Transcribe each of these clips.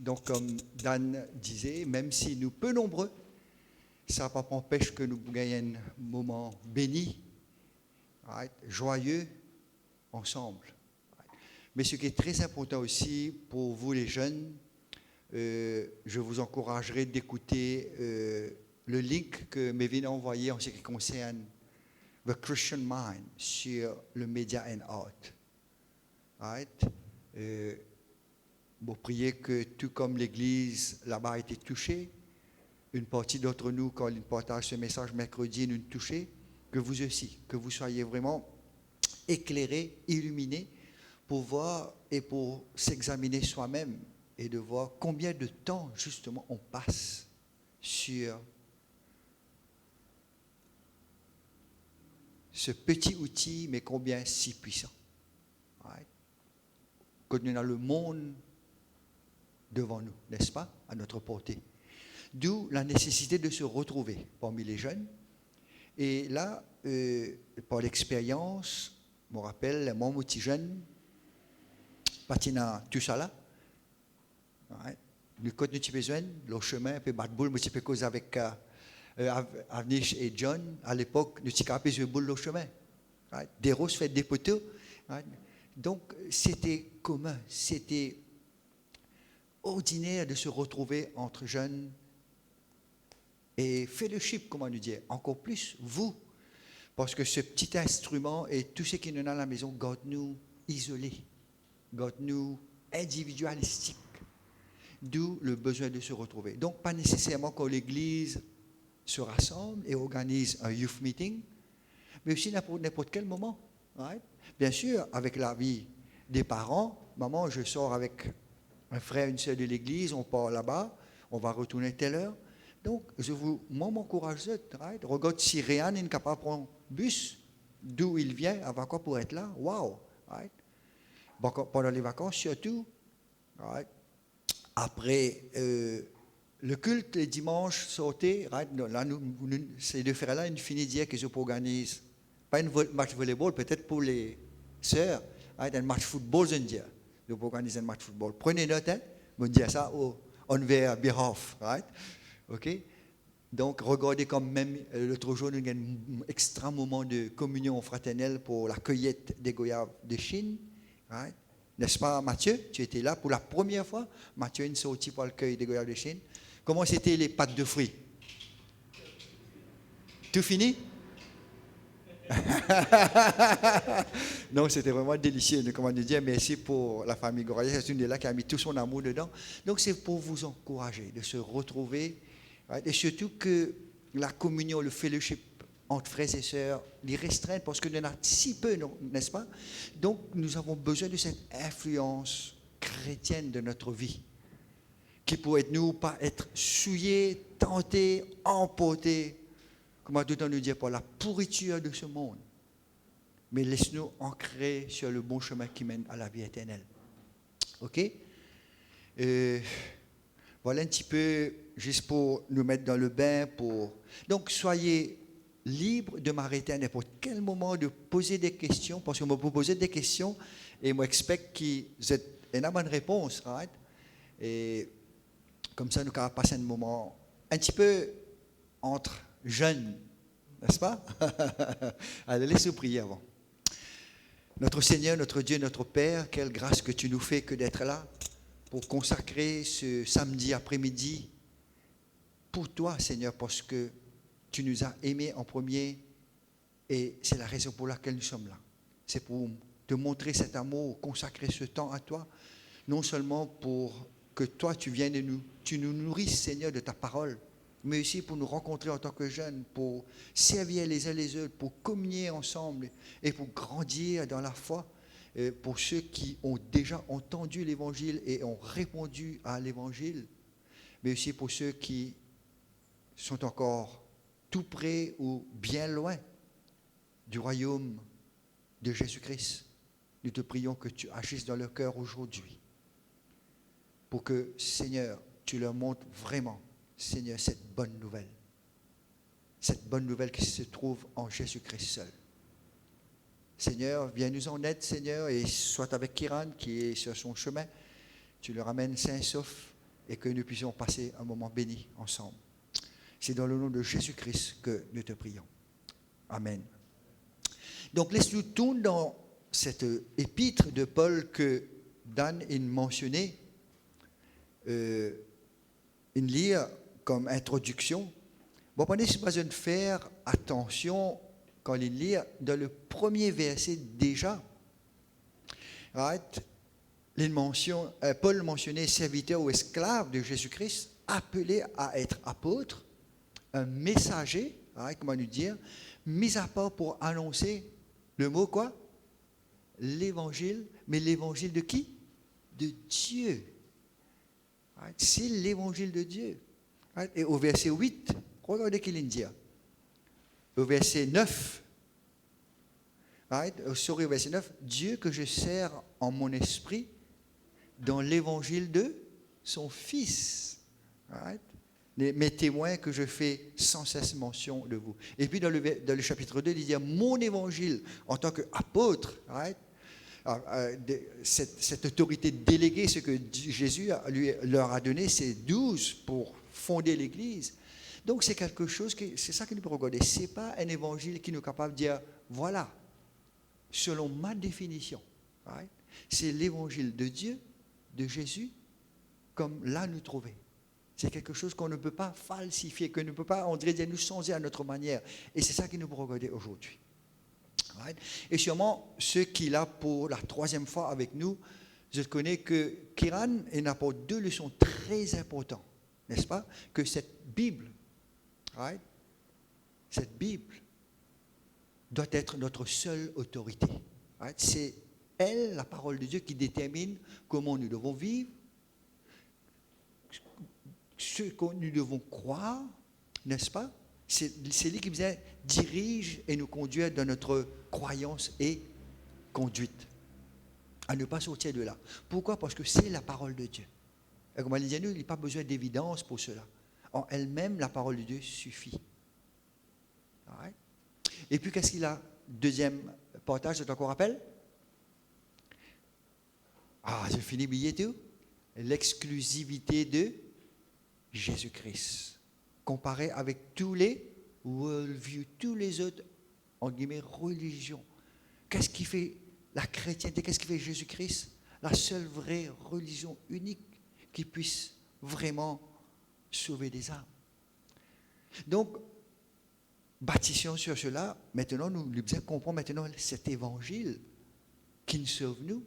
Donc, comme Dan disait, même si nous peu nombreux, ça ne empêche que nous gagnons un moment béni, right, joyeux, ensemble. Mais ce qui est très important aussi pour vous les jeunes, je vous encouragerai d'écouter le link que Mévin a envoyé en ce qui concerne The Christian Mind sur le Media and Art. Right? Pour prier que tout comme l'Église là-bas a été touchée, une partie d'entre nous, quand ils partagent ce message mercredi, nous touchés, que vous aussi, que vous soyez vraiment éclairés, illuminés, pour voir et pour s'examiner soi-même et de voir combien de temps justement on passe sur ce petit outil, mais combien si puissant. Right? Quand on a le monde devant nous, n'est-ce pas, à notre portée. D'où la nécessité de se retrouver parmi les jeunes. Et là, par l'expérience, je me rappelle, moi, mon petit jeune, patinant tout ça là, right? Nous, quand nous avons besoin, le chemin, puis battre boule, moi, je peux causer avec Avnish et John. À l'époque, nous avons capé sur boule le chemin. Right? Des roses faites des poteaux. Right? Donc, c'était commun, c'était ordinaire de se retrouver entre jeunes et fellowship, comment nous dire, encore plus vous, parce que ce petit instrument et tout ce qui nous est à la maison garde-nous isolés, garde-nous individualistiques, d'où le besoin de se retrouver. Donc, pas nécessairement quand l'Église se rassemble et organise un youth meeting, mais aussi n'importe quel moment. Right? Bien sûr, avec l'avis des parents, maman, je sors avec un frère, une sœur de l'Église, on part là-bas, on va retourner telle heure. Donc, moi, m'encourage, right? Regarde si Réan est capable de prendre bus, d'où il vient, avant quoi pour être là. Wow! Right? Pendant les vacances, surtout. Right? Après le culte, les dimanches, sauter, right? Là, ces deux frères-là, ils finissent de dire qu'ils organisent, pas un match de volleyball, peut-être pour les sœurs, right? Un match de football, je dis. Ils organisent un match de football. Prenez note, hein? Je dis ça on their behalf, right? OK? Donc, regardez comme même l'autre jour, nous avons un extra moment de communion fraternelle pour la cueillette des goyaves de Chine. Right? N'est-ce pas, Mathieu? Tu étais là pour la première fois. Mathieu est sorti pour le cueil des goyaves de Chine. Comment c'était les pâtes de fruits? Tout fini? Non, c'était vraiment délicieux. Comment dire, merci pour la famille Goraï. C'est une de là qui a mis tout son amour dedans. Donc, c'est pour vous encourager de se retrouver. Right? Et surtout que la communion, le fellowship entre frères et sœurs, les restreindre parce que nous en a si peu, n'est-ce pas? Donc, nous avons besoin de cette influence chrétienne de notre vie qui pourrait nous pas être souillés, tentés, emportés, comment d'autant nous dire, par la pourriture de ce monde. Mais laisse-nous ancrer sur le bon chemin qui mène à la vie éternelle. OK? Voilà un petit peu, juste pour nous mettre dans le bain. Donc, soyez libres de m'arrêter à n'importe quel moment, de poser des questions, parce que moi, vous posez des questions, et moi, j'espère que vous êtes une bonne réponse, right? Et comme ça, nous allons passer un moment un petit peu entre jeunes, n'est-ce pas? Allez, laissez-nous prier avant. Notre Seigneur, notre Dieu, notre Père, quelle grâce que tu nous fais que d'être là pour consacrer ce samedi après-midi pour toi, Seigneur, parce que tu nous as aimés en premier et c'est la raison pour laquelle nous sommes là. C'est pour te montrer cet amour, consacrer ce temps à toi, non seulement pour que toi, tu viennes tu nous nourrisses, Seigneur, de ta parole, mais aussi pour nous rencontrer en tant que jeunes, pour servir les uns les autres, pour communier ensemble et pour grandir dans la foi. Pour ceux qui ont déjà entendu l'Évangile et ont répondu à l'Évangile, mais aussi pour ceux qui sont encore tout près ou bien loin du royaume de Jésus-Christ. Nous te prions que tu agisses dans leur cœur aujourd'hui, pour que, Seigneur, tu leur montres vraiment, Seigneur, cette bonne nouvelle qui se trouve en Jésus-Christ seul. Seigneur, viens nous en aide, Seigneur, et soit avec Kiran qui est sur son chemin, tu le ramènes sain et sauf, et que nous puissions passer un moment béni ensemble. C'est dans le nom de Jésus-Christ que nous te prions. Amen. Donc, laisse-nous tourner dans cette épître de Paul que Dan a mentionné, une lire comme introduction. Bon, on est besoin de faire attention quand il lit dans le premier verset déjà. Right? Paul mentionnait serviteur ou esclave de Jésus-Christ, appelé à être apôtre, un messager, right? Comment nous dire, mis à part pour annoncer le mot quoi? L'évangile, mais l'évangile de qui? De Dieu. Right? C'est l'évangile de Dieu. Right? Et au verset 8, regardez qu'il dit. Au verset 9, right? Au verset 9, Dieu que je sers en mon esprit dans l'évangile de son Fils. Right? Mes témoins que je fais sans cesse mention de vous. Et puis dans le chapitre 2, il dit mon évangile en tant qu'apôtre. Right? Cette autorité déléguée, ce que Jésus leur a donné, c'est 12 pour fonder l'Église. Donc c'est quelque chose, c'est ça que nous pouvons regarder. Ce n'est pas un évangile qui nous est capable de dire, voilà, selon ma définition. Right? C'est l'évangile de Dieu, de Jésus, comme là nous trouver. C'est quelque chose qu'on ne peut pas falsifier, qu'on ne peut pas, on dirait, nous changer à notre manière. Et c'est ça que nous pouvons regarder aujourd'hui. Right? Et sûrement, ceux qui là pour la troisième fois avec nous, je connais que Kiran apporte deux leçons très importantes, n'est-ce pas? Que cette Bible, right? Cette Bible doit être notre seule autorité. Right? C'est elle, la parole de Dieu, qui détermine comment nous devons vivre, ce que nous devons croire, n'est-ce pas? C'est lui qui nous dirige et nous conduit dans notre croyance et conduite. À ne pas sortir de là. Pourquoi? Parce que c'est la parole de Dieu. Et comme elle dit, il n'y a pas besoin d'évidence pour cela. En elle-même, la parole de Dieu suffit. Right? Et puis, qu'est-ce qu'il a? Deuxième partage, je t'en rappelle? Ah, j'ai fini billet tout. L'exclusivité de Jésus-Christ. Comparé avec tous les worldviews, tous les autres, en guillemets, religions. Qu'est-ce qui fait la chrétienté? Qu'est-ce qui fait Jésus-Christ? La seule vraie religion unique qui puisse vraiment sauver des âmes. Donc, bâtissons sur cela. Maintenant, nous comprenons maintenant cet évangile qui nous sauve nous.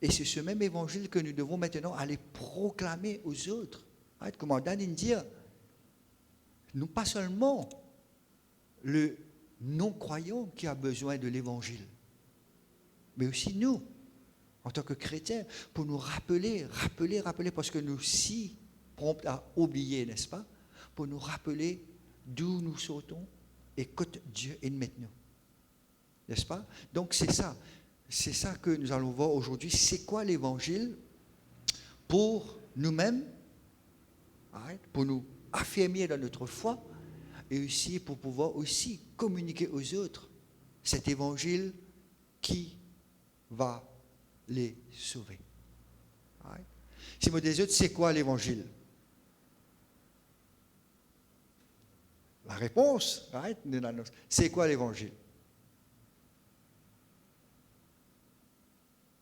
Et c'est ce même évangile que nous devons maintenant aller proclamer aux autres. Right? Comme Dan dit, non pas seulement le non-croyant qui a besoin de l'évangile, mais aussi nous, en tant que chrétiens, pour nous rappeler, parce que nous si prompts à oublier, n'est-ce pas? Pour nous rappeler d'où nous sautons et que Dieu est maintenant. N'est-ce pas? Donc c'est ça que nous allons voir aujourd'hui. C'est quoi l'évangile pour nous-mêmes, right? Pour nous affirmer dans notre foi et aussi pour pouvoir aussi communiquer aux autres cet évangile qui va les sauver. Right? Si vous des autres, c'est quoi l'évangile? La réponse, right? C'est quoi l'évangile?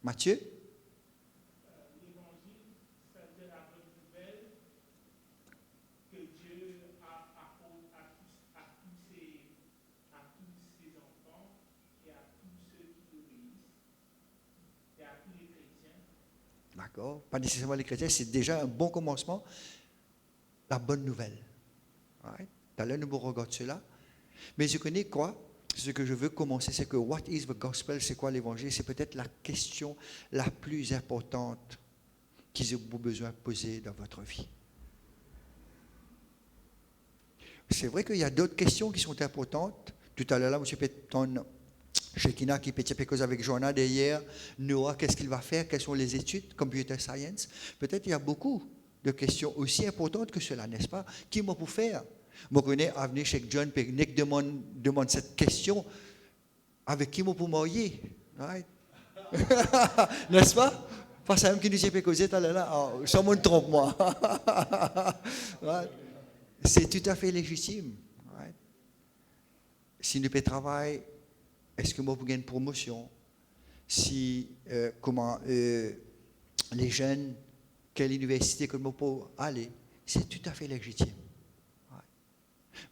Matthieu? L'évangile, c'est de la bonne nouvelle que Dieu apporte à tous ses enfants et à tous ceux qui obéissent et à tous les chrétiens. D'accord? Pas nécessairement les chrétiens, c'est déjà un bon commencement. La bonne nouvelle. Right? Tout à l'heure, nous regardons cela. Mais je connais quoi? Ce que je veux commencer, c'est que what is the gospel? C'est quoi l'évangile? C'est peut-être la question la plus importante qu'ils ont besoin de poser dans votre vie. C'est vrai qu'il y a d'autres questions qui sont importantes. Tout à l'heure, là, M. Péton, Shekina qui peut cause avec Joanna d'hier, Noah, qu'est-ce qu'il va faire? Quelles sont les études? Computer science. Peut-être il y a beaucoup de questions aussi importantes que cela, n'est-ce pas? Qui m'a pour faire? Je connais à venir chez John, puis Nick demande cette question, avec qui moi pour marier? Right? N'est-ce pas? Pas ça même qui nous a fait causer tout à l'heure. Oh, ça me trompe, moi. Ouais. C'est tout à fait légitime. Ouais. Si nous pouvons travailler, est-ce que moi, vous gagnez une promotion? Si, comment, les jeunes, quelle université que moi pour aller? C'est tout à fait légitime. Ouais.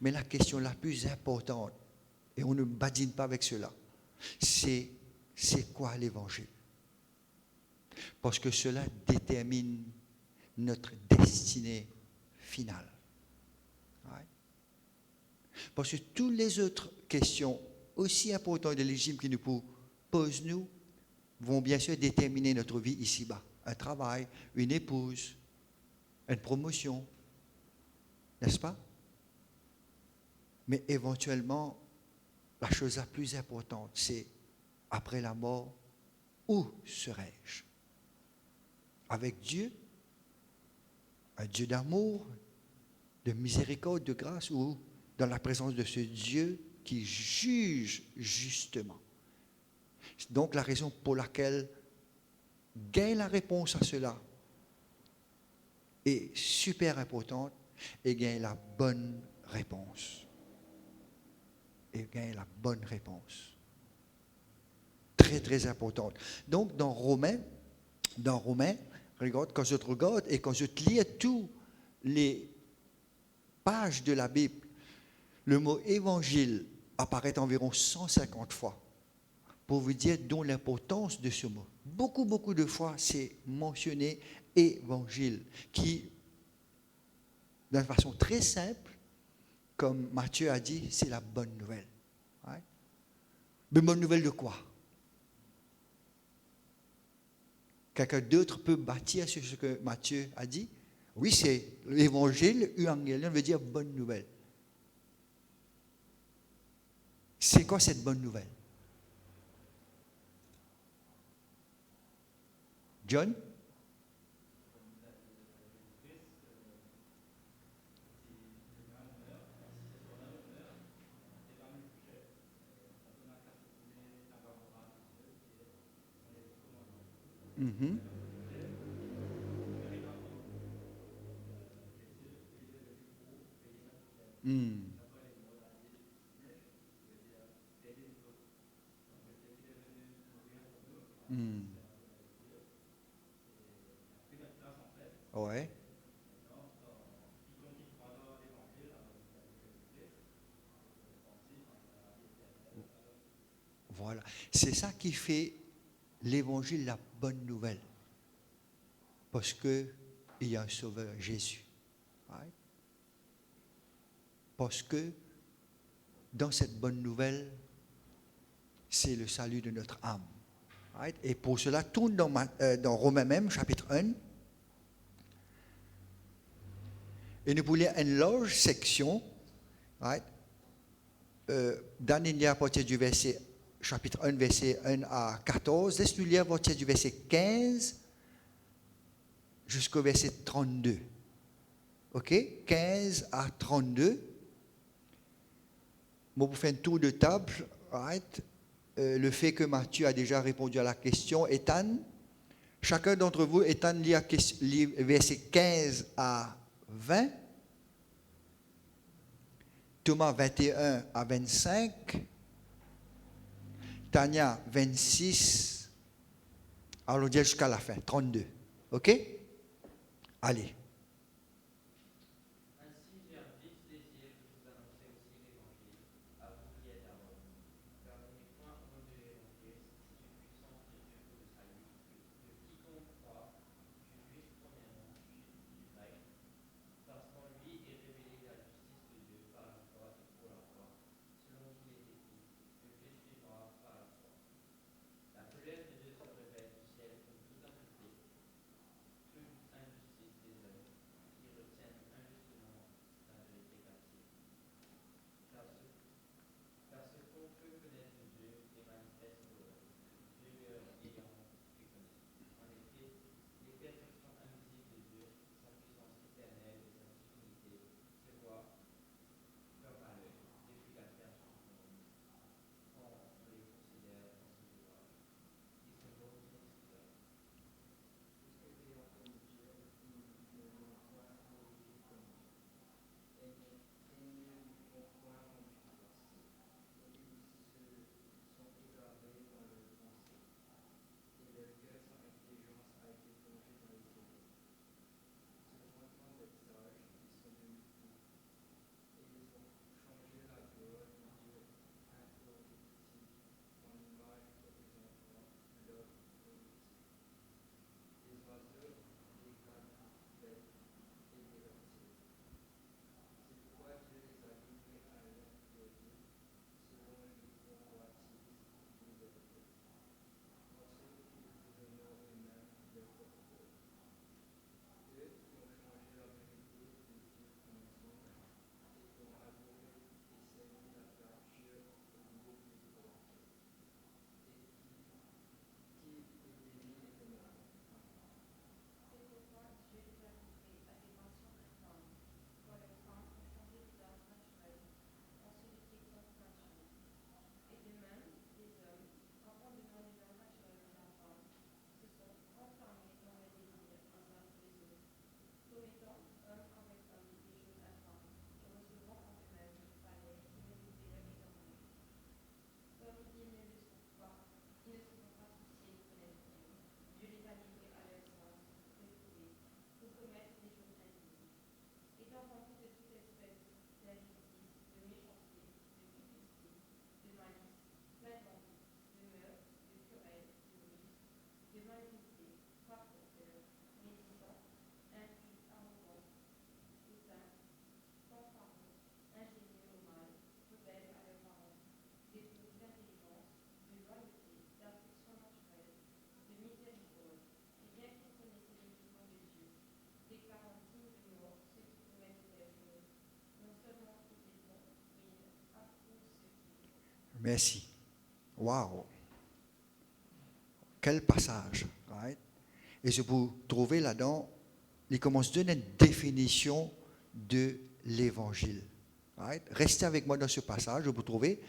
Mais la question la plus importante, et on ne badine pas avec cela, c'est quoi l'évangile? Parce que cela détermine notre destinée finale. Ouais. Parce que toutes les autres questions, aussi importantes et légitimes qui nous posent, nous, vont bien sûr déterminer notre vie ici-bas. Un travail, une épouse, une promotion, n'est-ce pas? Mais éventuellement, la chose la plus importante, c'est après la mort, où serai-je? Avec Dieu, un Dieu d'amour, de miséricorde, de grâce, ou dans la présence de ce Dieu qui juge justement. C'est donc la raison pour laquelle gagner la réponse à cela est super importante et gagner la bonne réponse. Et gagner la bonne réponse. Très, très importante. Donc, dans Romains, regarde, quand je te regarde et quand je te lis tous les pages de la Bible, le mot évangile apparaît environ 150 fois pour vous dire dont l'importance de ce mot. Beaucoup, beaucoup de fois, c'est mentionné évangile, qui, d'une façon très simple, comme Matthieu a dit, c'est la bonne nouvelle. Ouais. Mais bonne nouvelle de quoi? Quelqu'un d'autre peut bâtir sur ce que Matthieu a dit? Oui, c'est l'évangile, evangelion veut dire bonne nouvelle. C'est quoi cette bonne nouvelle? John? Mm-hmm. Mm. Mm. Ouais. Voilà. C'est ça qui fait l'évangile la bonne nouvelle. Parce qu'il y a un sauveur, Jésus. Ouais. Parce que dans cette bonne nouvelle, c'est le salut de notre âme. Right? Et pour cela, tourne dans Romains même, chapitre 1. Et nous voulons une large section, right? D'Anania à partir du verset, chapitre 1, verset 1 à 14. Laisse-nous lire à partir du verset 15 jusqu'au verset 32. OK? 15 à 32. Moi, vous faites un tour de table, right? Le fait que Matthieu a déjà répondu à la question, Ethan, chacun d'entre vous, Ethan lit verset 15 à 20, Thomas 21 à 25, Tania 26, allons dire jusqu'à la fin, 32. OK? Allez. Merci. Wow. Quel passage. Right? Et je vous trouver là-dedans, il commence à donner une définition de l'évangile. Right? Restez avec moi dans ce passage, vous trouvez.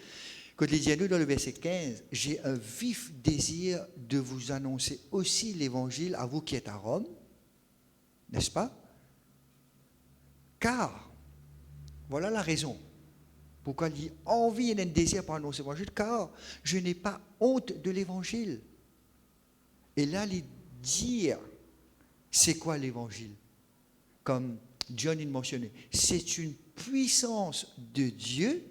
Quand il dit à nous dans le verset 15, j'ai un vif désir de vous annoncer aussi l'évangile à vous qui êtes à Rome, n'est-ce pas? Car, voilà la raison. Pourquoi il dit envie et un désir pour annoncer l'évangile? Car je n'ai pas honte de l'évangile. Et là, il dit, c'est quoi l'évangile? Comme John il mentionnait, c'est une puissance de Dieu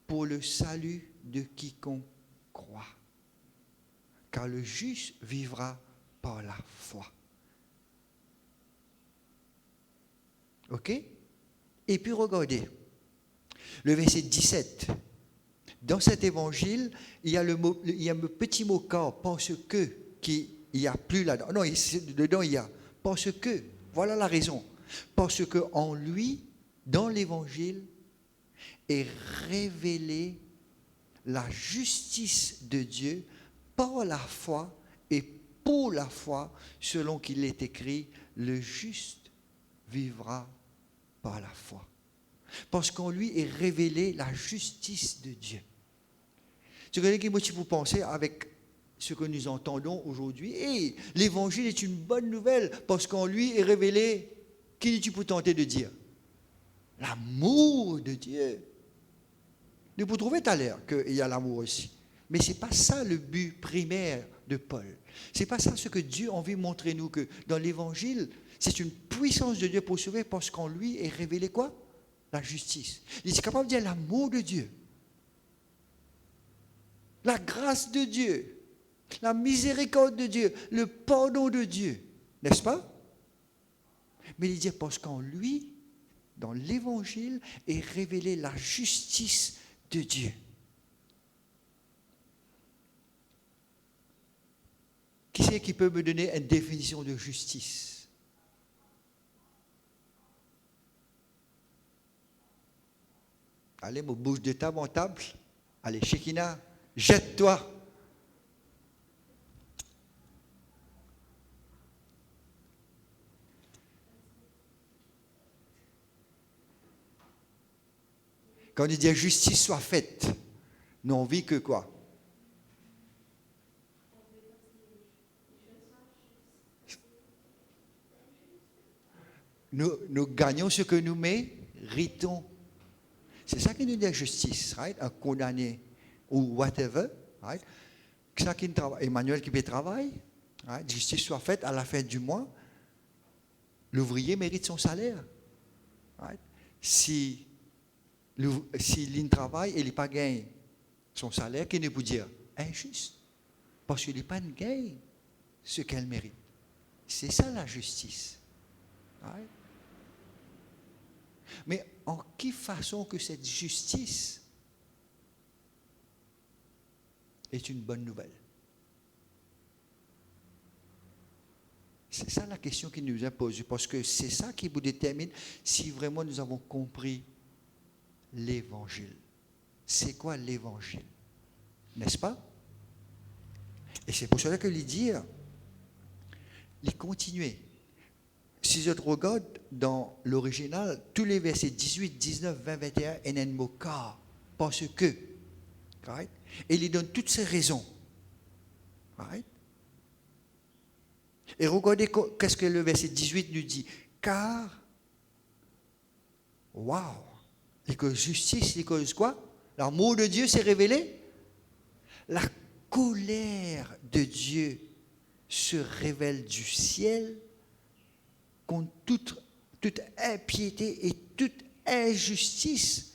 pour le salut de quiconque croit. Car le juste vivra par la foi. OK? Et puis regardez, le verset 17. Dans cet évangile, il y a le petit mot car, parce que, qui il n'y a plus là-dedans. Non, dedans il y a parce que. Voilà la raison. Parce que en lui, dans l'évangile, est révélée la justice de Dieu par la foi et pour la foi, selon qu'il est écrit, le juste vivra par la foi. Parce qu'en lui est révélée la justice de Dieu. Ce que vous pensez avec ce que nous entendons aujourd'hui. Et l'évangile est une bonne nouvelle parce qu'en lui est révélé, qui tu peux tenter de dire? L'amour de Dieu. Nous pouvons trouver tout à l'heure qu'il y a l'amour aussi. Mais ce n'est pas ça le but primaire de Paul. Ce n'est pas ça ce que Dieu a envie de montrer nous, que dans l'évangile, c'est une puissance de Dieu pour sauver parce qu'en lui est révélé quoi? La justice. Il est capable de dire l'amour de Dieu. La grâce de Dieu. La miséricorde de Dieu, le pardon de Dieu, n'est-ce pas? Mais il dit parce qu'en lui, dans l'évangile, est révélée la justice de Dieu. Qui c'est qui peut me donner une définition de justice? Allez, mon bouge de table en table. Allez, Shekinah, jette-toi. Quand il dit justice soit faite, nous on vit que quoi? Nous gagnons ce que nous méritons. C'est ça qui nous dit justice, right? Un condamné ou whatever, right? Ça qui travaille, Emmanuel qui fait travail, right? Justice soit faite à la fin du mois. L'ouvrier mérite son salaire, right? Si il travaille et il n'a pas gagné son salaire, qu'il ne peut dire injuste. Parce qu'il n'a pas gagné ce qu'elle mérite. C'est ça la justice. Right? Mais en quelle façon que cette justice est une bonne nouvelle? C'est ça la question qui nous est posée, parce que c'est ça qui vous détermine si vraiment nous avons compris l'évangile. C'est quoi l'évangile? N'est-ce pas? Et c'est pour cela que lui dire, il continue. Si je regarde dans l'original, tous les versets 18, 19, 20, 21, il y a un mot car, parce que. Right? Et il lui donne toutes ces raisons. Right? Et regardez qu'est-ce que le verset 18 nous dit. Car, waouh! Et que justice, et que quoi? L'amour de Dieu s'est révélé. La colère de Dieu se révèle du ciel contre toute impiété et toute injustice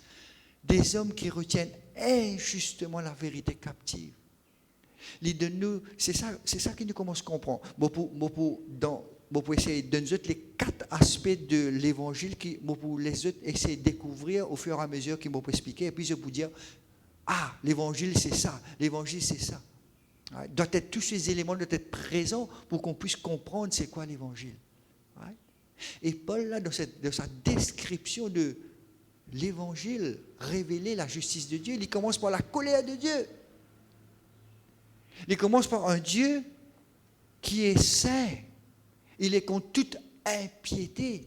des hommes qui retiennent injustement la vérité captive. C'est ça qui nous commence à comprendre. Pour essayer de donner les 4 aspects de l'évangile pour les autres essayer de découvrir au fur et à mesure qu'ils m'ont expliqué. Et puis je peux dire, l'évangile c'est ça, l'évangile c'est ça. Doit être tous ces éléments doivent être présents pour qu'on puisse comprendre c'est quoi l'évangile. Et Paul là dans sa description de l'évangile, révéler la justice de Dieu, il commence par la colère de Dieu. Il commence par un Dieu qui est saint. Il est contre toute impiété,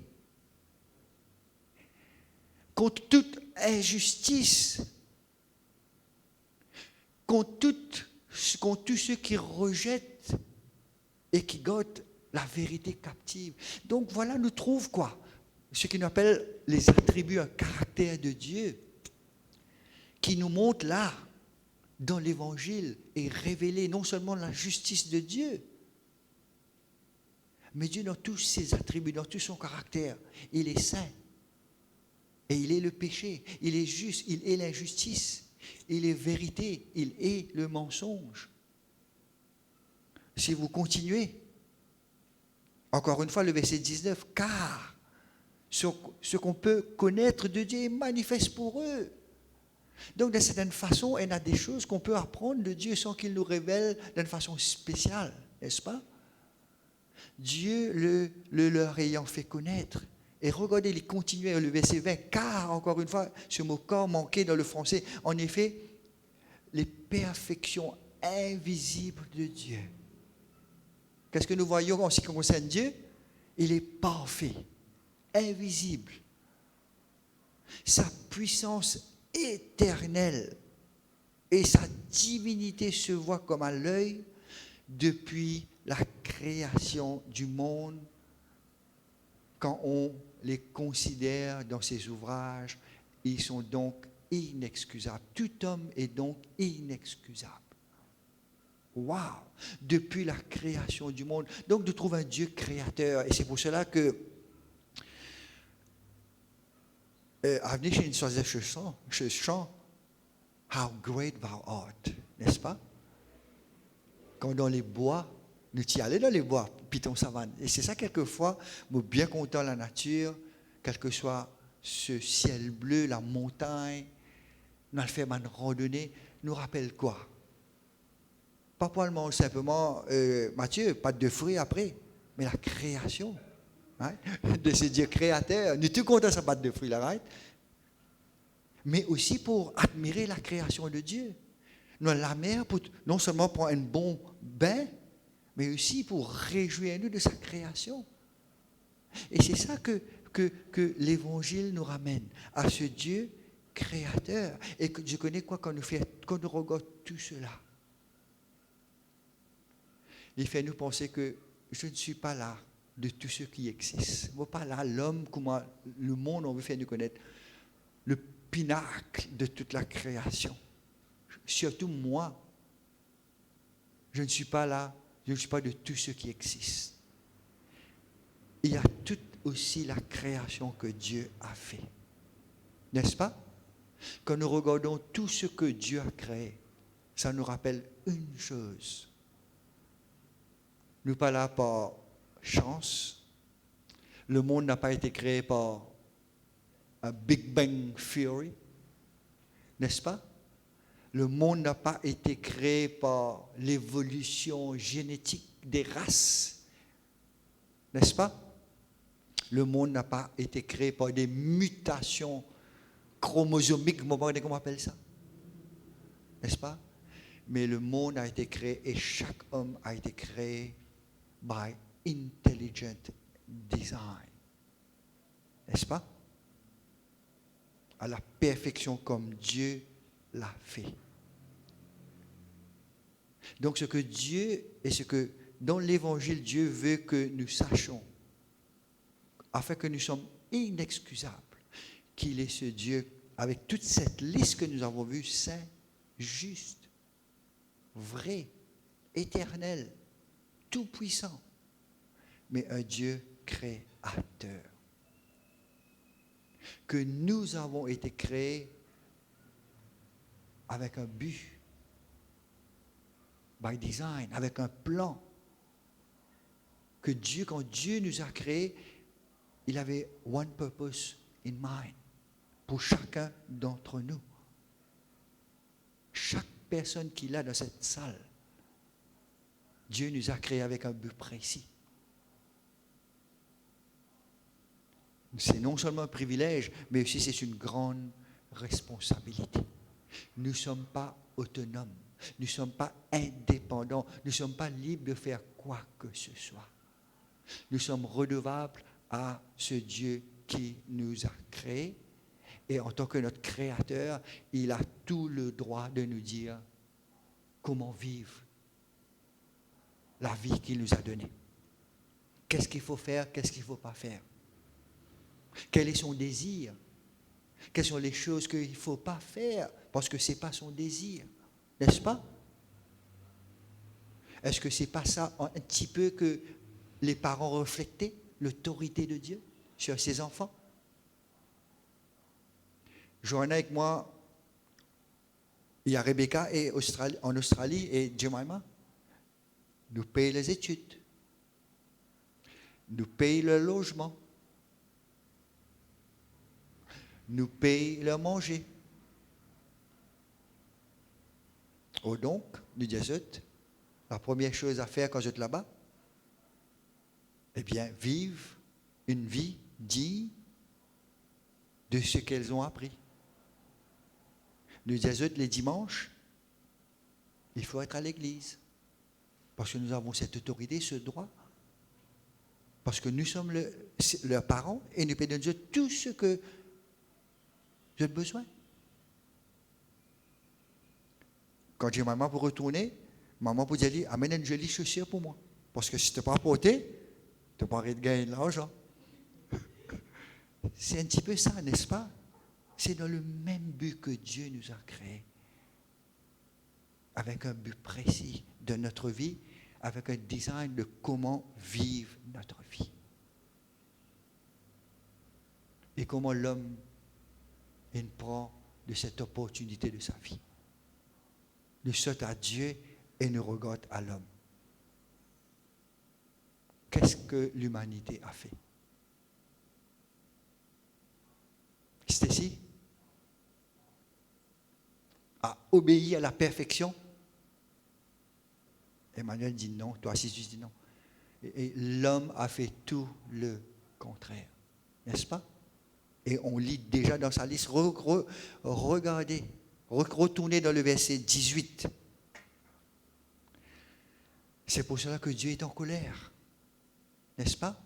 contre toute injustice, contre tous ceux qui rejettent et qui gardent la vérité captive. Donc voilà, nous trouvons quoi? Ce qu'on appelle les attributs, un caractère de Dieu, qui nous montre là, dans l'Évangile, et révéler non seulement la justice de Dieu, mais Dieu dans tous ses attributs, dans tout son caractère. Il est saint. Et il est le péché. Il est juste. Il est l'injustice. Il est vérité. Il est le mensonge. Si vous continuez, encore une fois, le verset 19, car ce qu'on peut connaître de Dieu est manifeste pour eux. Donc, d'une certaine façon, il y a des choses qu'on peut apprendre de Dieu sans qu'il nous révèle d'une façon spéciale, n'est-ce pas? Dieu le leur ayant fait connaître. Et regardez, il continuait le verset 20, car, encore une fois, ce mot corps manquait dans le français. En effet, les perfections invisibles de Dieu. Qu'est-ce que nous voyons en ce qui concerne Dieu? Il est parfait, invisible. Sa puissance éternelle et sa divinité se voient comme à l'œil depuis la création du monde, quand on les considère dans ses ouvrages, ils sont donc inexcusables. Tout homme est donc inexcusable. Waouh! Depuis la création du monde. Donc, nous trouvons un Dieu créateur. Et c'est pour cela que Avni Shinsoze chante How great thou art, n'est-ce pas? Quand dans les bois, nous y allons dans les bois, Piton Savane. Et c'est ça, quelquefois, moi, bien content de la nature, quel que soit ce ciel bleu, la montagne, nous fait une randonnée, nous rappelle quoi? Pas probablement simplement, Mathieu, pas de fruits après, mais la création hein, de ce Dieu créateur. Nous sommes tout contents de ça, pas de fruits là, right? Mais aussi pour admirer la création de Dieu. Nous, la mer, pour, non seulement pour un bon bain, mais aussi pour réjouir-nous de sa création. Et c'est ça que l'Évangile nous ramène, à ce Dieu créateur. Et que je connais quoi quand nous regardons tout cela. Il fait nous penser que je ne suis pas là de tout ce qui existe. Je ne suis pas là, l'homme, comment le monde, on veut faire nous connaître le pinacle de toute la création. Surtout moi, je ne suis pas là, je ne suis pas de tout ce qui existe. Il y a toute aussi la création que Dieu a fait. N'est-ce pas? Quand nous regardons tout ce que Dieu a créé, ça nous rappelle une chose. Nous ne sommes pas là par chance. Le monde n'a pas été créé par un Big Bang Theory. N'est-ce pas? Le monde n'a pas été créé par l'évolution génétique des races. N'est-ce pas? Le monde n'a pas été créé par des mutations chromosomiques, comment on appelle ça? N'est-ce pas? Mais le monde a été créé et chaque homme a été créé by intelligent design. N'est-ce pas? À la perfection comme Dieu l'a fait. Donc ce que Dieu et ce que dans l'Évangile Dieu veut que nous sachions, afin que nous sommes inexcusables, qu'il est ce Dieu avec toute cette liste que nous avons vue, saint, juste, vrai, éternel, tout-puissant, mais un Dieu créateur. Que nous avons été créés avec un but, by design, avec un plan. Que Dieu, quand Dieu nous a créés, il avait one purpose in mind pour chacun d'entre nous. Chaque personne qui est là dans cette salle, Dieu nous a créés avec un but précis. C'est non seulement un privilège, mais aussi c'est une grande responsabilité. Nous ne sommes pas autonomes, nous ne sommes pas indépendants, nous ne sommes pas libres de faire quoi que ce soit. Nous sommes redevables à ce Dieu qui nous a créés. Et en tant que notre Créateur, il a tout le droit de nous dire comment vivre la vie qu'il nous a donnée. Qu'est-ce qu'il faut faire, qu'est-ce qu'il ne faut pas faire. Quel est son désir? Quelles sont les choses qu'il ne faut pas faire parce que ce n'est pas son désir, n'est-ce pas? Est-ce que ce n'est pas ça un petit peu que les parents reflétaient l'autorité de Dieu sur ses enfants? Joanna avec moi, il y a Rebecca en Australie et Jemima. Nous payons les études. Nous payons le logement. Nous payons leur manger. Oh donc, nous disons, la première chose à faire quand je suis là-bas, eh bien, vivre une vie digne de ce qu'elles ont appris. Nous disons, les dimanches, il faut être à l'église. Parce que nous avons cette autorité, ce droit. Parce que nous sommes leurs parents et nous payons Dieu tout ce que j'ai besoin. Quand j'ai maman pour retourner, maman pour dire, amène une jolie chaussure pour moi. Parce que si tu n'as pas apporté, tu n'as pas arrêté de gagner de l'argent. C'est un petit peu ça, n'est-ce pas? C'est dans le même but que Dieu nous a créés. Avec un but précis de notre vie, avec un design de comment vivre notre vie. Et comment l'homme prend de cette opportunité de sa vie. Nous saute à Dieu et nous regarde à l'homme. Qu'est-ce que l'humanité a fait? Stacy a obéi à la perfection. Emmanuel dit non, toi aussi tu dis non. Et l'homme a fait tout le contraire, n'est-ce pas? Et on lit déjà dans sa liste, regardez, retournez dans le verset 18. C'est pour cela que Dieu est en colère, n'est-ce pas?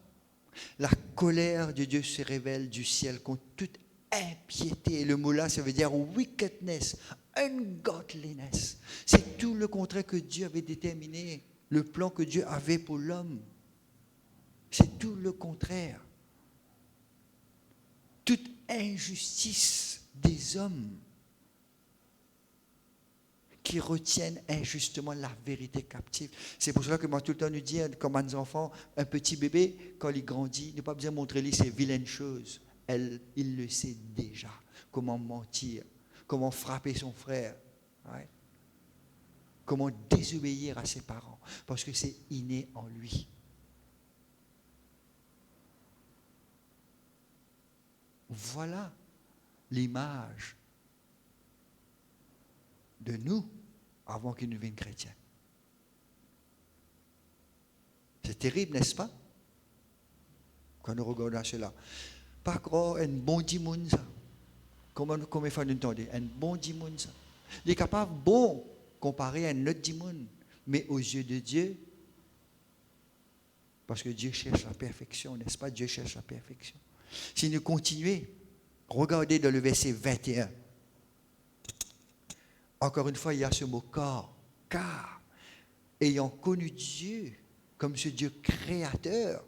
La colère de Dieu se révèle du ciel contre toute impiété. Et le mot là, ça veut dire wickedness, ungodliness. C'est tout le contraire que Dieu avait déterminé, le plan que Dieu avait pour l'homme. C'est tout le contraire. Toute injustice des hommes qui retiennent injustement la vérité captive. C'est pour cela que moi tout le temps nous dis, comme à nos enfants, un petit bébé, quand il grandit, il n'a pas besoin de montrer lui ces vilaines choses. Il le sait déjà. Comment mentir, comment frapper son frère, ouais. Comment désobéir à ses parents, parce que c'est inné en lui. Voilà l'image de nous avant qu'ils ne deviennent chrétiens. C'est terrible, n'est-ce pas? Quand nous regardons cela. Pas croire un bon dimoun, ça. Comment il faut nous entendre? Un bon dimoun, ça. Il est capable, bon, comparé à un autre dimoun, mais aux yeux de Dieu, parce que Dieu cherche la perfection, n'est-ce pas? Dieu cherche la perfection. Si nous continuons, regardez dans le verset 21. Encore une fois, il y a ce mot car. Car, ayant connu Dieu comme ce Dieu créateur,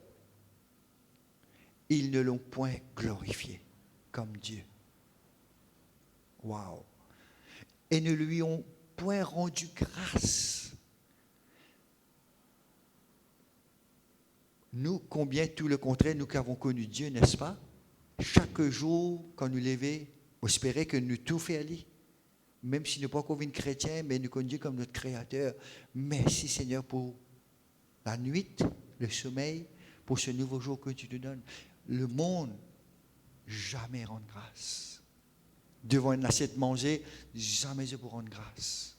ils ne l'ont point glorifié comme Dieu. Waouh! Et ne lui ont point rendu grâce. Nous, combien tout le contraire, nous qui avons connu Dieu, n'est-ce pas? Chaque jour, quand nous levons, on espérait que nous tout faisons. Même si nous ne sommes pas encore chrétiens, mais nous connaissons Dieu comme notre Créateur. Merci Seigneur pour la nuit, le sommeil, pour ce nouveau jour que tu nous donnes. Le monde, jamais rendre grâce. Devant une assiette mangée, jamais je pour rendre grâce.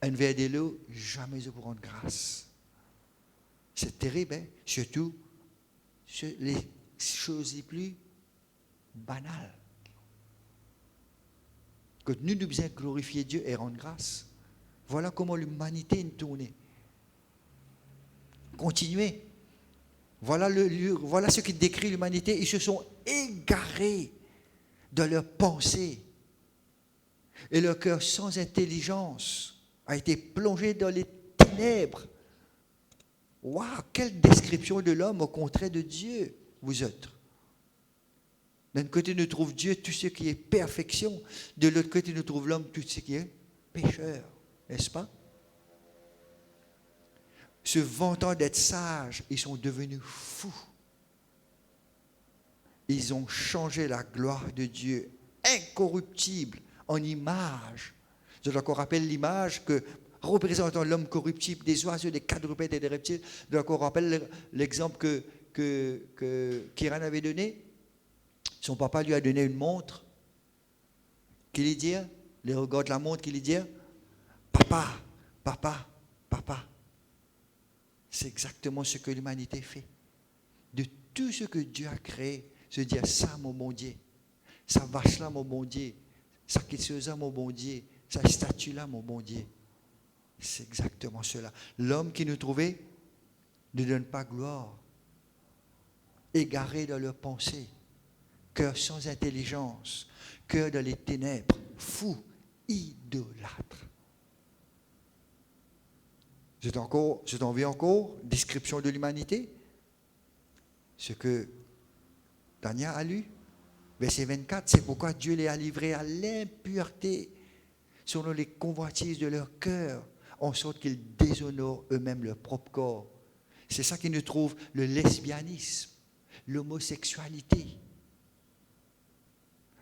Un verre de l'eau, jamais je pour rendre grâce. C'est terrible, hein? Surtout chose les plus banales. Que nous devons bien glorifier Dieu et rendre grâce. Voilà comment l'humanité est tournée. Continuez. Voilà ce qui décrit l'humanité. Ils se sont égarés dans leurs pensées. Et leur cœur sans intelligence a été plongé dans les ténèbres. Waouh, quelle description de l'homme au contraire de Dieu, vous êtes. D'un côté, nous trouve Dieu, tout ce qui est perfection. De l'autre côté, nous trouve l'homme, tout ce qui est pécheur. N'est-ce pas? Se vantant d'être sages, ils sont devenus fous. Ils ont changé la gloire de Dieu, incorruptible, en image. Je dois encore rappeler l'image que représentant l'homme corruptible, des oiseaux, des quadrupèdes et des reptiles. Je dois encore rappeler l'exemple que Kiran avait donné. Son papa lui a donné une montre. Qu'il lui dit, les regards de la montre, qu'il lui dit, papa, papa, papa. C'est exactement ce que l'humanité fait. De tout ce que Dieu a créé, se dire ça, mon bon Dieu, ça vache là, mon bon Dieu, ça quelque là, mon bon Dieu, ça statue là, mon bon Dieu. C'est exactement cela. L'homme qui nous trouvait ne donne pas gloire, égaré dans leurs pensées, cœur sans intelligence, cœur dans les ténèbres, fou, idolâtre. Je t'en veux encore, description de l'humanité. Ce que Daniel a lu, verset 24, c'est pourquoi Dieu les a livrés à l'impureté, selon les convoitises de leur cœur, en sorte qu'ils déshonorent eux-mêmes leur propre corps. C'est ça qui nous trouve le lesbianisme, l'homosexualité,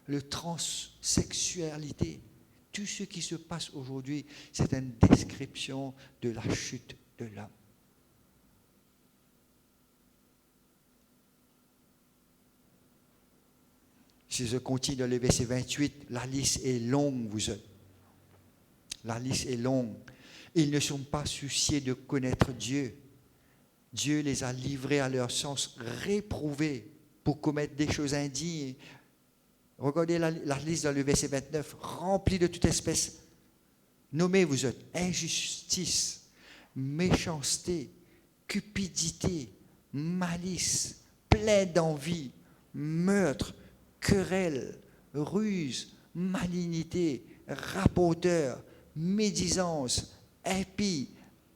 le transsexualité. Tout ce qui se passe aujourd'hui, c'est une description de la chute de l'homme. Si je continue dans le verset 28, la liste est longue, vous êtes. La liste est longue. Ils ne sont pas souciés de connaître Dieu. Dieu les a livrés à leur sens réprouvé pour commettre des choses indignes. Regardez la liste dans le verset 29, remplie de toute espèce. Nommez, vous êtes, injustice, méchanceté, cupidité, malice, plein d'envie, meurtre, querelle, ruse, malignité, rapoteur, médisance, impie,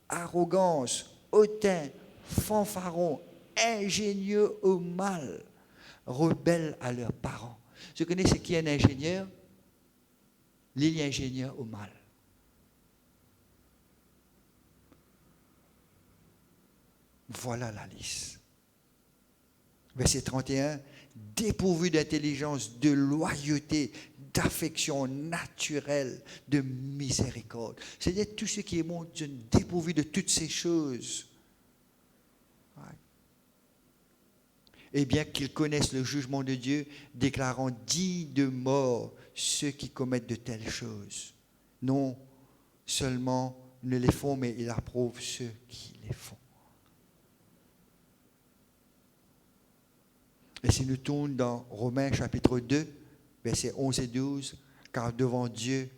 arrogance, hautain, fanfaron, ingénieux au mal, rebelles à leurs parents. Vous connaissez qui est un ingénieur? Il est ingénieur au mal. Voilà la liste. Verset 31, dépourvu d'intelligence, de loyauté, d'affection naturelle, de miséricorde. C'est-à-dire tout ce qui est bon, dépourvu de toutes ces choses. Ouais. Et bien qu'ils connaissent le jugement de Dieu, déclarant dignes de mort ceux qui commettent de telles choses. Non seulement ne les font, mais il approuve ceux qui les font. Et si nous tournons dans Romains chapitre 2, versets 11 et 12, car devant Dieu,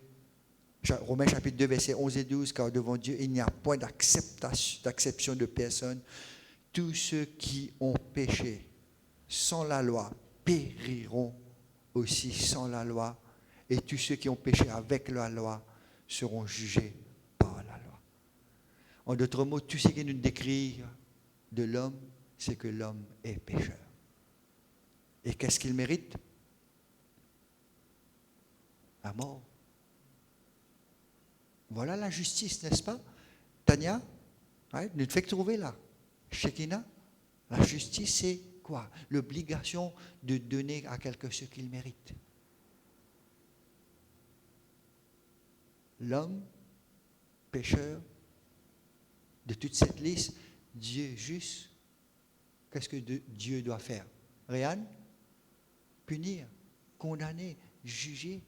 Romains chapitre 2, versets 11 et 12, car devant Dieu, il n'y a point d'acception de personne. Tous ceux qui ont péché sans la loi périront aussi sans la loi, et tous ceux qui ont péché avec la loi seront jugés par la loi. En d'autres mots, tout ce qui nous décrit de l'homme, c'est que l'homme est pécheur. Et qu'est-ce qu'il mérite? La mort. Voilà la justice, n'est-ce pas? Tania, ouais, nous te fait trouver là. Shekinah, la justice, c'est quoi? L'obligation de donner à quelqu'un ce qu'il mérite. L'homme, pécheur, de toute cette liste, Dieu juste, qu'est-ce que Dieu doit faire? Rien? Punir, condamner, juger,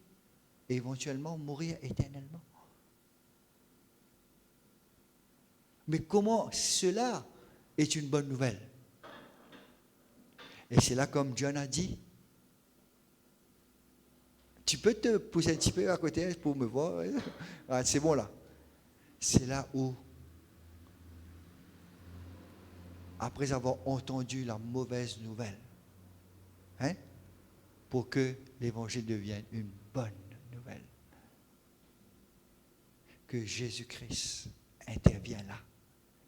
et éventuellement mourir éternellement. Mais comment cela est une bonne nouvelle? Et c'est là, comme John a dit, tu peux te pousser un petit peu à côté pour me voir. Ah, c'est bon là. C'est là où, après avoir entendu la mauvaise nouvelle, hein, pour que l'évangile devienne une bonne nouvelle, que Jésus-Christ intervient là.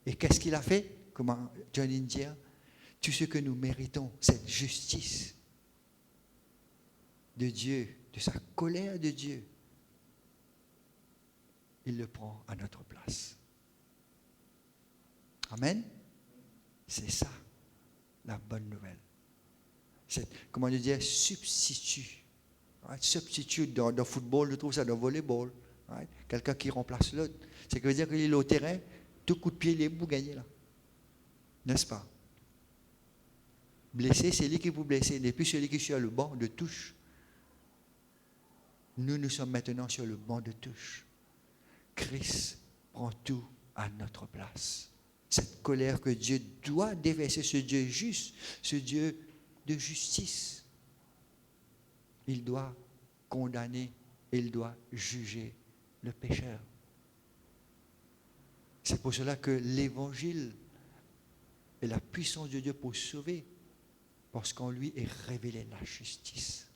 Et qu'est-ce qu'il a fait? Comment John dit? Tout ce que nous méritons, cette justice de Dieu, de sa colère de Dieu, il le prend à notre place. Amen. C'est ça, la bonne nouvelle. C'est, comment on dit, substitut. Right? Substitut dans le football, je trouve ça dans le volleyball. Right? Quelqu'un qui remplace l'autre. C'est que veut dire qu'il est au terrain, tout coup de pied libre pour gagner là. N'est-ce pas? Blessé, c'est lui qui vous blesse, n'est plus celui qui est sur le banc de touche. Nous sommes maintenant sur le banc de touche. Christ prend tout à notre place. Cette colère que Dieu doit déverser, ce Dieu juste, ce Dieu de justice, il doit condamner, il doit juger le pécheur. C'est pour cela que l'évangile est la puissance de Dieu pour sauver, parce qu'en lui est révélée la justice.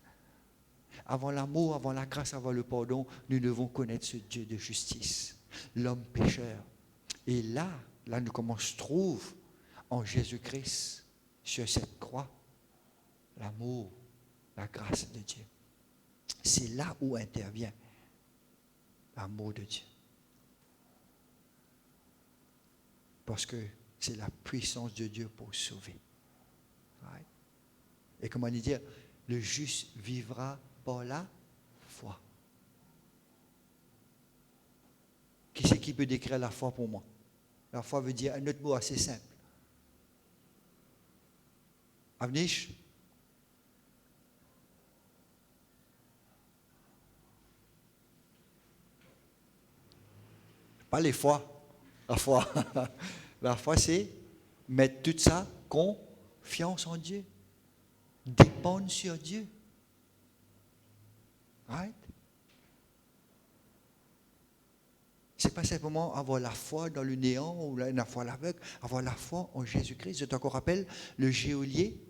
Avant l'amour, avant la grâce, avant le pardon, nous devons connaître ce Dieu de justice, l'homme pécheur. Et là, nous comment se trouve en Jésus-Christ, sur cette croix, l'amour, la grâce de Dieu. C'est là où intervient l'amour de Dieu. Parce que c'est la puissance de Dieu pour sauver. Right? Et comment dire, le juste vivra par la foi. Qui c'est qui peut décrire la foi pour moi? La foi veut dire un autre mot assez simple. Avnish? Pas les foi. La foi. La foi, c'est mettre toute sa confiance en Dieu. Dépendre sur Dieu. Right? C'est pas simplement avoir la foi dans le néant ou la foi à l'aveugle, avoir la foi en Jésus-Christ. Je te encore rappelle le geôlier,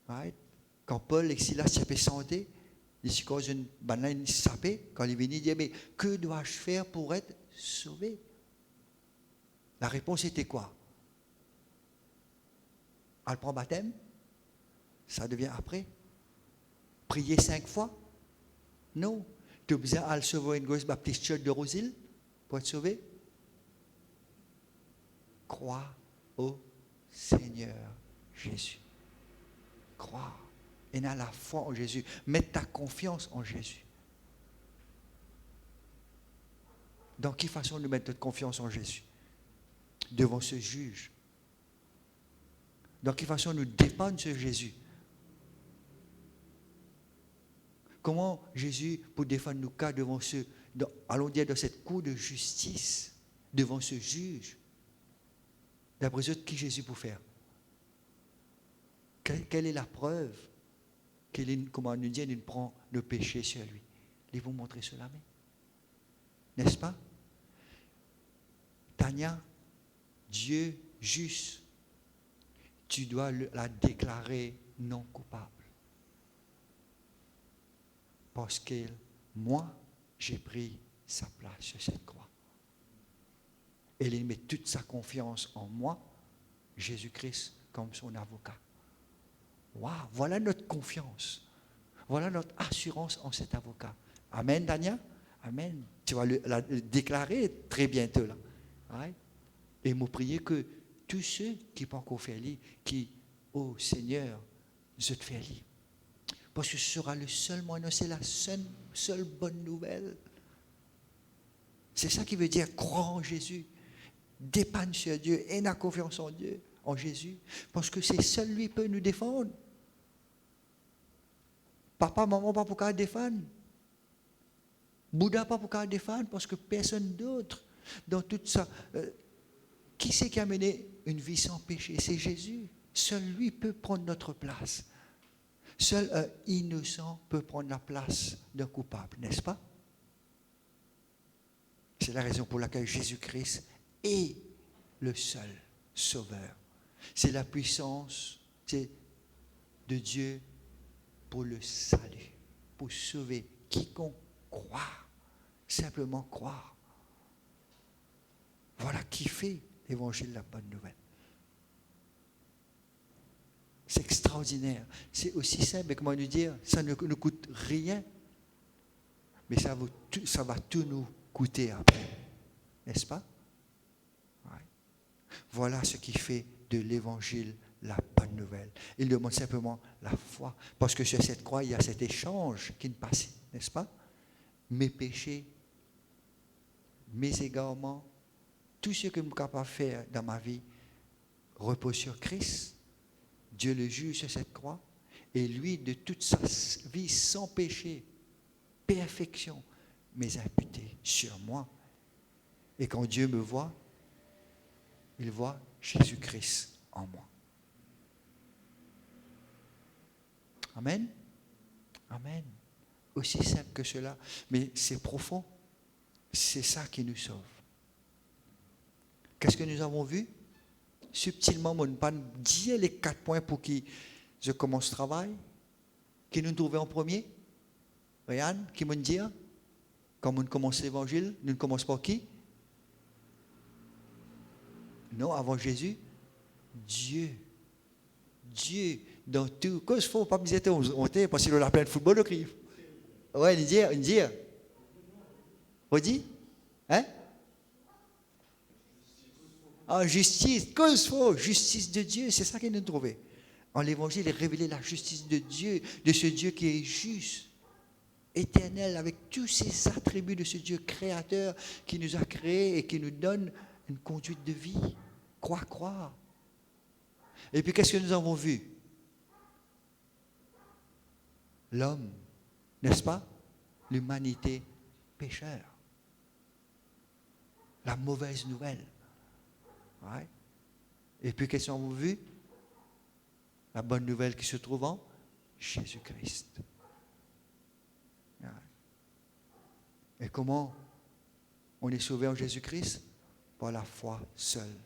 right? Quand Paul et Silas s'y avaient santé, ils se causent une banane sapée, quand il est venu, il dit, mais que dois-je faire pour être sauvé? La réponse était quoi? Elle prend baptême, ça devient après. Prier 5 fois? Non. Tu as besoin d'aller sauver une grosse Baptiste Church de Rosil pour être sauvé? Crois au Seigneur Jésus. Crois. Et dans la foi en Jésus. Mets ta confiance en Jésus. Dans quelle façon nous mettre notre confiance en Jésus? Devant ce juge. Dans quelle façon nous dépendre sur Jésus? Comment Jésus peut défendre nos cas devant allons dire dans cette cour de justice, devant ce juge? D'après eux, qui Jésus peut faire? Quelle est la preuve comment nous dit, il prend le péché sur lui? Ils vont montrer cela, n'est-ce pas? Tania, Dieu juste, tu dois la déclarer non coupable. Parce que moi, j'ai pris sa place sur cette croix. Et il met toute sa confiance en moi, Jésus-Christ, comme son avocat. Waouh, voilà notre confiance. Voilà notre assurance en cet avocat. Amen, Dania? Amen. Tu vas la déclarer très bientôt là. Right? Et me prier que tous ceux qui n'ont pas encore fait lire, qui, oh Seigneur, je te fais lire. Parce que ce sera le seul moyen, c'est la seule bonne nouvelle. C'est ça qui veut dire croire en Jésus, dépendre sur Dieu, et la confiance en Dieu, en Jésus. Parce que c'est seul lui qui peut nous défendre. Papa, maman, pas pour qu'on défendre. Bouddha, pas pour qu'on défendre, parce que personne d'autre, dans tout ça. Qui c'est qui a mené une vie sans péché? C'est Jésus. Seul lui peut prendre notre place. Seul un innocent peut prendre la place d'un coupable, n'est-ce pas? C'est la raison pour laquelle Jésus-Christ est le seul sauveur. C'est la puissance de Dieu pour le salut, pour sauver quiconque croit, simplement croire. Voilà qui fait l'évangile la bonne nouvelle. C'est extraordinaire. C'est aussi simple, mais comment nous dire, ça ne nous coûte rien, mais ça va tout nous coûter après. N'est-ce pas? Ouais. Voilà ce qui fait de l'évangile la bonne nouvelle. Il demande simplement la foi. Parce que sur cette croix, il y a cet échange qui nous passe, n'est-ce pas? Mes péchés, mes égarements, tout ce que je suis capable de faire dans ma vie repose sur Christ. Dieu le juge sur cette croix. Et lui, de toute sa vie sans péché, perfection, m'est imputé sur moi. Et quand Dieu me voit, il voit Jésus-Christ en moi. Amen. Amen. Aussi simple que cela, mais c'est profond. C'est ça qui nous sauve. Qu'est-ce que nous avons vu? Subtilement, on ne pas dire les 4 points pour qui je commence le travail, qui nous trouvait en premier. Ryan, qui me dit, quand on commence l'évangile, nous ne commençons par qui? Non, avant Jésus, Dieu. Dieu, dans tout. Quand il faut pas me dire, on était, parce qu'il a plein de football, le cri. Ouais, il dit. Redis? Hein? En justice, cause faux, justice de Dieu, c'est ça qu'il nous trouvait. En l'évangile, il révélait la justice de Dieu, de ce Dieu qui est juste, éternel, avec tous ces attributs de ce Dieu créateur qui nous a créés et qui nous donne une conduite de vie. Croire. Et puis, qu'est-ce que nous avons vu? L'homme, n'est-ce pas? L'humanité pécheur. La mauvaise nouvelle. Ouais. Et puis, qu'est-ce qu'on a vu? La bonne nouvelle qui se trouve en Jésus-Christ. Ouais. Et comment on est sauvé en Jésus-Christ? Par la foi seule.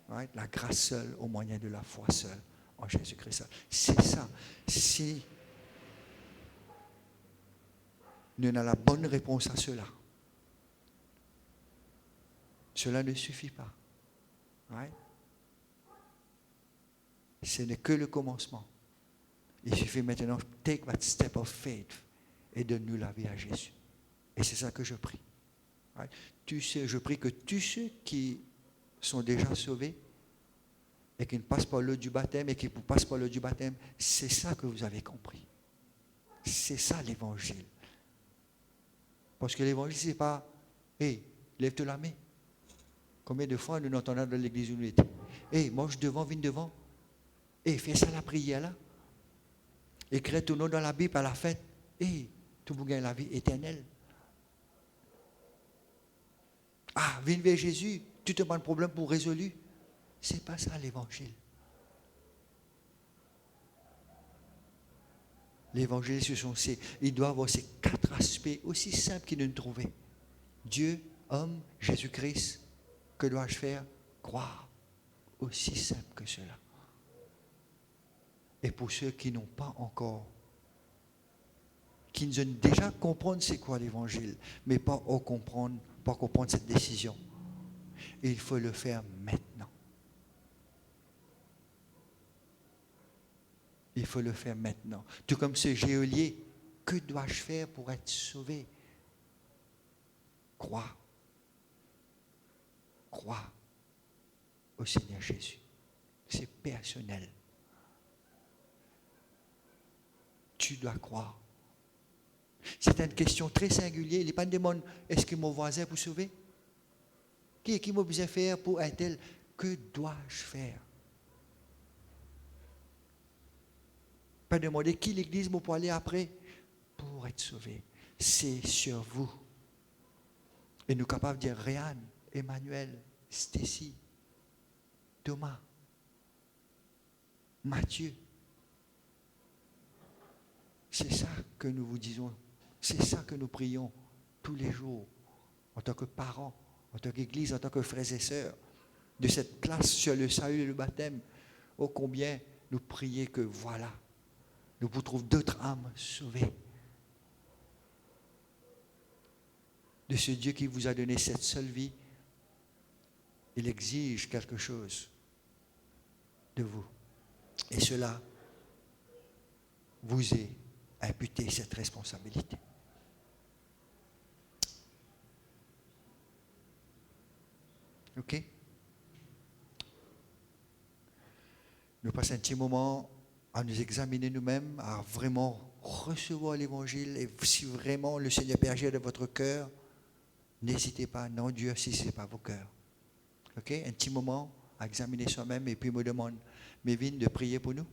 Ouais. La grâce seule, au moyen de la foi seule en Jésus-Christ. C'est ça. Si nous avons la bonne réponse à cela, cela ne suffit pas. Ouais. Ce n'est que le commencement. Il suffit maintenant, take that step of faith et donne-nous la vie à Jésus. Et c'est ça que je prie. Ouais. Je prie que tous ceux qui sont déjà sauvés et qui ne passent pas l'eau du baptême et qui ne passent pas l'eau du baptême, c'est ça que vous avez compris. C'est ça l'évangile. Parce que l'évangile, ce n'est pas, hey, lève-toi la main. Combien de fois nous entendons dans l'église où nous étions? Hey, mange devant, viens devant. Hey, fais ça la prière là. Écris ton nom dans la Bible à la fête. Hey, tout le monde gagne la vie éternelle. Ah, viens vers Jésus, tu te prends un problème pour résolu. C'est pas ça l'évangile. L'évangile, il doit avoir ces 4 aspects aussi simples qu'il nous trouvait. Dieu, homme, Jésus-Christ. Que dois-je faire? Croire. Aussi simple que cela. Et pour ceux qui n'ont pas encore, qui nous ont déjà comprendre c'est quoi l'évangile, mais pas comprendre cette décision. Et il faut le faire maintenant. Il faut le faire maintenant. Tout comme ce geôlier, que dois-je faire pour être sauvé? Crois. Crois au Seigneur Jésus. C'est personnel. Tu dois croire. C'est une question très singulière. Il n'est pas une demande, est-ce que mon voisin peut sauver? Qui m'a besoin de faire pour un tel? Que dois-je faire? Pas demander qui l'église pour aller après pour être sauvé. C'est sur vous. Et nous sommes capables de dire Réan, Emmanuel, Stacy, Thomas. Matthieu. C'est ça que nous vous disons. C'est ça que nous prions tous les jours, en tant que parents, en tant qu'Église, en tant que frères et sœurs, de cette classe sur le salut et le baptême. Oh, combien nous prions que voilà, nous vous trouvons d'autres âmes sauvées. De ce Dieu qui vous a donné cette seule vie, il exige quelque chose de vous. Et cela vous est imputé, cette responsabilité. OK? Nous passons un petit moment à nous examiner nous-mêmes, à vraiment recevoir l'Évangile. Et si vraiment le Seigneur peut agir dans votre cœur, n'hésitez pas, non Dieu, si ce n'est pas vos cœurs. OK? Un petit moment à examiner soi-même et puis me demande, Mévin, de prier pour nous.